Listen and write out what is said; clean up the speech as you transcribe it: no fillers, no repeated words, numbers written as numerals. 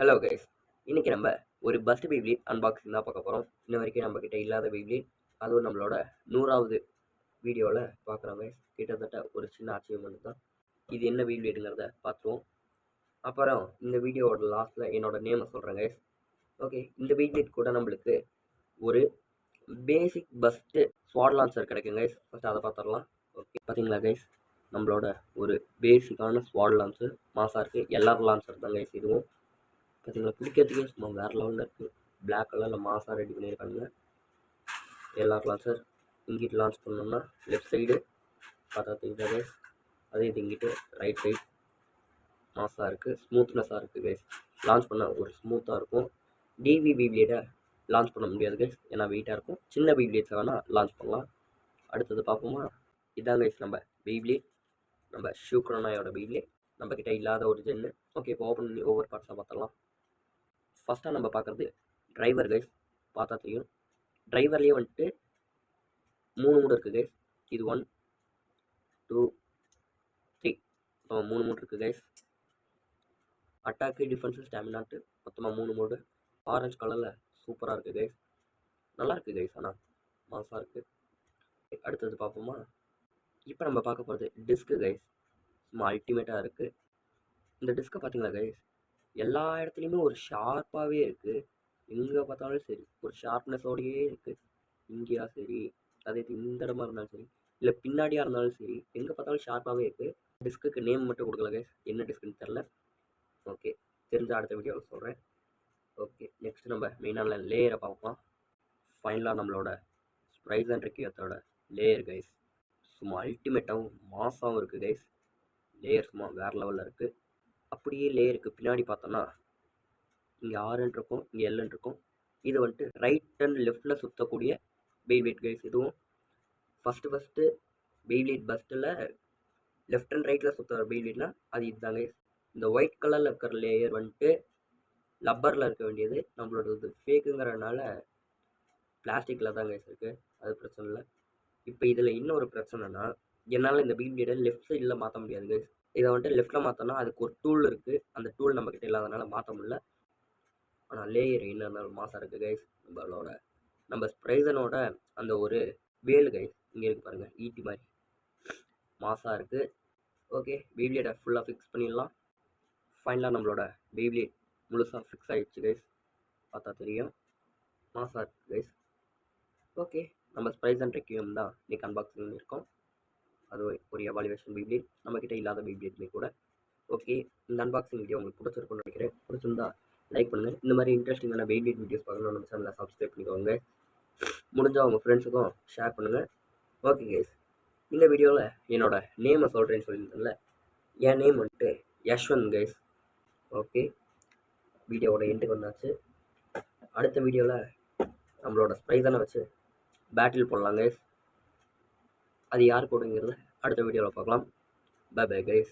Hello guys, இன்னைக்கு நம்ம ஒரு பஸ்ட் பீப்ளி அன்பாக்சிங் தான் பார்க்க போகிறோம். இன்ன வரைக்கும் நம்மக்கிட்ட இல்லாத பீப்ளி, அதுவும் நம்மளோட 100வது வீடியோவில் பார்க்குறோம் கைஸ். கிட்டத்தட்ட ஒரு சின்ன அச்சீவ்மெண்ட் தான். இது என்ன பீப்ளிங்கிறத பார்த்துருவோம். அப்புறம் இந்த வீடியோவோட லாஸ்ட்டில் என்னோட நேமை சொல்கிறேன் கைஸ். ஓகே, இந்த பீப்ளி கூட நம்மளுக்கு ஒரு பேசிக் பஸ்ட்டு ஸ்வாட் லான்ச்சர் கிடைக்கும் கைஸ். ஃபஸ்ட்டு அதை பார்த்துடலாம். ஓகே, பார்த்தீங்களா கைஸ், நம்மளோட ஒரு பேசிக்கான ஸ்வாட் லான்ச்சர் மாசாக இருக்குது. எல்லாரும் லான்ச்சர் தான் கைஸ். இதுவும் பார்த்தீங்களா, பிடிக்கிறதுக்கே சும்மா வேறு லெவலில் இருக்குது. பிளாக் கலரில் மாசாக ரெடி பண்ணியிருக்காங்க. எல்லாரும் லான்ச்சர் இங்கிட்டு லான்ச் பண்ணோம்னா லெஃப்ட் சைடு பார்த்தா தெரியுதா கைஸ், அதே இது இங்கிட்டு ரைட் சைடு மாசாக இருக்குது, ஸ்மூத்னஸாக இருக்குது கைஸ். லான்ச் பண்ண ஒரு ஸ்மூத்தாக இருக்கும். டிவி பீப்ளேட்டை லான்ச் பண்ண முடியாது கைஸ், ஏன்னா வெயிட்டாக இருக்கும். சின்ன பீப்ளேட்ஸை வேணால் லான்ச் பண்ணலாம். அடுத்தது பார்ப்போமா? இதான் கைஸ் நம்ம பீப்ளேட், நம்ம ஷூக்ரோனாயோட பீப்ளேட். நம்மக்கிட்ட இல்லாத ஒரு ஜென்னு. ஓகே, இப்போ ஓப்பன் பண்ணி ஒவ்வொரு பார்ட்ஸாக பார்த்துடலாம். ஃபஸ்ட்டாக நம்ம பார்க்குறது டிரைவர் கைஸ். பார்த்தா தெரியும், டிரைவர்லேயே வந்துட்டு 3 மூடு இருக்குது கைஸ். இது 1 2 3 3 மூடு இருக்குது கைஸ். அட்டாக்கு, டிஃபென்ஸு, ஸ்டாமினாட்டு மொத்தமாக 3 மூடு. ஆரஞ்சு கலரில் சூப்பராக இருக்குது கைஸ். நல்லா இருக்குது கைஸ், ஆனால் மாசாக இருக்குது. அடுத்தது பார்ப்போமா? இப்போ நம்ம பார்க்க போகிறது டிஸ்க்கு கைஸ். சும்மா அல்டிமேட்டாக இருக்குது. இந்த டிஸ்க்கை பார்த்தீங்களா கைஸ், எல்லா இடத்துலையுமே ஒரு ஷார்ப்பாகவே இருக்குது. எங்கே பார்த்தாலும் சரி ஒரு ஷார்ப்னஸோடையே இருக்குது. இங்கேயா சரி, அதே இந்த இடமா இருந்தாலும் சரி, இல்லை பின்னாடியாக இருந்தாலும் சரி, எங்கே பார்த்தாலும் ஷார்ப்பாகவே இருக்குது. டிஸ்க்குக்கு நேம் மட்டும் கொடுக்கல கைஸ், என்ன டிஸ்க்குன்னு தெரில. ஓகே, தெரிஞ்ச அடுத்த வீடியோவில் சொல்கிறேன். ஓகே, நெக்ஸ்ட் நம்ம மெயினான லேயரை பார்க்கலாம். ஃபைனலாக நம்மளோட ஸ்ப்ரைஸ் அண்ட் ரெக்கியத்தோட லேயர் கைஸ். சும்மா அல்டிமேட்டாகவும் மாசாகவும் இருக்குது கைஸ். லேயர் சும்மா வேறு லெவலில் இருக்குது. அப்படியே லேயருக்கு பின்னாடி பார்த்தோன்னா இங்கே ஆர்ன்னு இருக்கும், இங்கே எல்லுன்னு இருக்கும். இது வந்துட்டு ரைட் அண்ட் லெஃப்டில் சுற்றக்கூடிய பெய்ப்ளேட் கைஸ். இதுவும் ஃபஸ்ட்டு பெய்ப்ளேட் பஸ்ட்டில் லெஃப்ட் அண்ட் ரைட்டில் சுற்றுற பெய்ப்ளேட்னா அது இதுதான் கைஸ். இந்த ஒயிட் கலரில் இருக்கிற லேயர் வந்துட்டு லப்பரில் இருக்க வேண்டியது, நம்மளோட இது ஃபேக்குங்கிறதுனால பிளாஸ்டிக்கில் தான் கைஸ் இருக்குது. அது பிரச்சனை இல்லை. இப்போ இதில் இன்னொரு பிரச்சனைனா, என்னால் இந்த பெய்ப்ளேட்டை லெஃப்ட் சைடில் மாற்ற முடியாது கைஸ். இதை வந்துட்டு லெஃப்ட்டில் மாற்றோன்னா அதுக்கு ஒரு டூல் இருக்குது. அந்த டூல் நம்மக்கிட்ட இல்லாதனால மாற்ற முடியல. ஆனால் லேயர் என்ன இருந்தாலும் மாசாக இருக்குது கைஸ். நம்ம ஸ்ப்ரைசனோட அந்த ஒரு வேலு கைஸ் இங்கே இருக்குது பாருங்கள், ஈட்டி மாதிரி மாசாக இருக்குது. ஓகே, பெய்ப்ளேட்டை ஃபுல்லாக ஃபிக்ஸ் பண்ணிடலாம். ஃபைனலாக நம்மளோட பெய்ப்ளேட் முழுசாக ஃபிக்ஸ் ஆகிடுச்சு கைஸ். பார்த்தா தெரியும், மாசாக இருக்குது கைஸ். ஓகே, நம்ம ஸ்ப்ரைஸ் அண்ட் ரெக்யூம் தான் இன்றைக்கி அன்பாக்சிங் பண்ணியிருக்கோம். அது ஒரு எவாலுவேஷன் பெய்ப்ளேட், நம்மக்கிட்ட இல்லாத பெய்ப்ளேட்மே கூட. ஓகே, இந்த அன்பாக்சிங் வீடியோ உங்களுக்கு பிடிச்சிருக்குன்னு நினைக்கிறேன். பிடிச்சிருந்தா லைக் பண்ணுங்கள். இந்த மாதிரி இன்ட்ரெஸ்டிங்கான பெய்ப்ளேட் வீடியோஸ் பார்க்கணும் நம்ம சேனலை சப்ஸ்கிரைப் பண்ணிக்கோங்க. முடிஞ்சால் உங்கள் ஃப்ரெண்ட்ஸுக்கும் ஷேர் பண்ணுங்கள். ஓகே கைஸ், இந்த வீடியோவில் என்னோட நேமை சொல்கிறேன்னு சொல்லியிருந்தேன்ல, என் நேம் வந்துட்டு யஷ்வந்த் கைஸ். ஓகே, வீடியோவோட எண்டுக்கு வந்தாச்சு. அடுத்த வீடியோவில் நம்மளோட ஸ்ப்ரைஸனை வச்சு பேட்டில் போடலாம் கைஸ். அது யார் கூடங்கிறத அடுத்த வீடியோவில் பார்க்கலாம். Bye bye guys.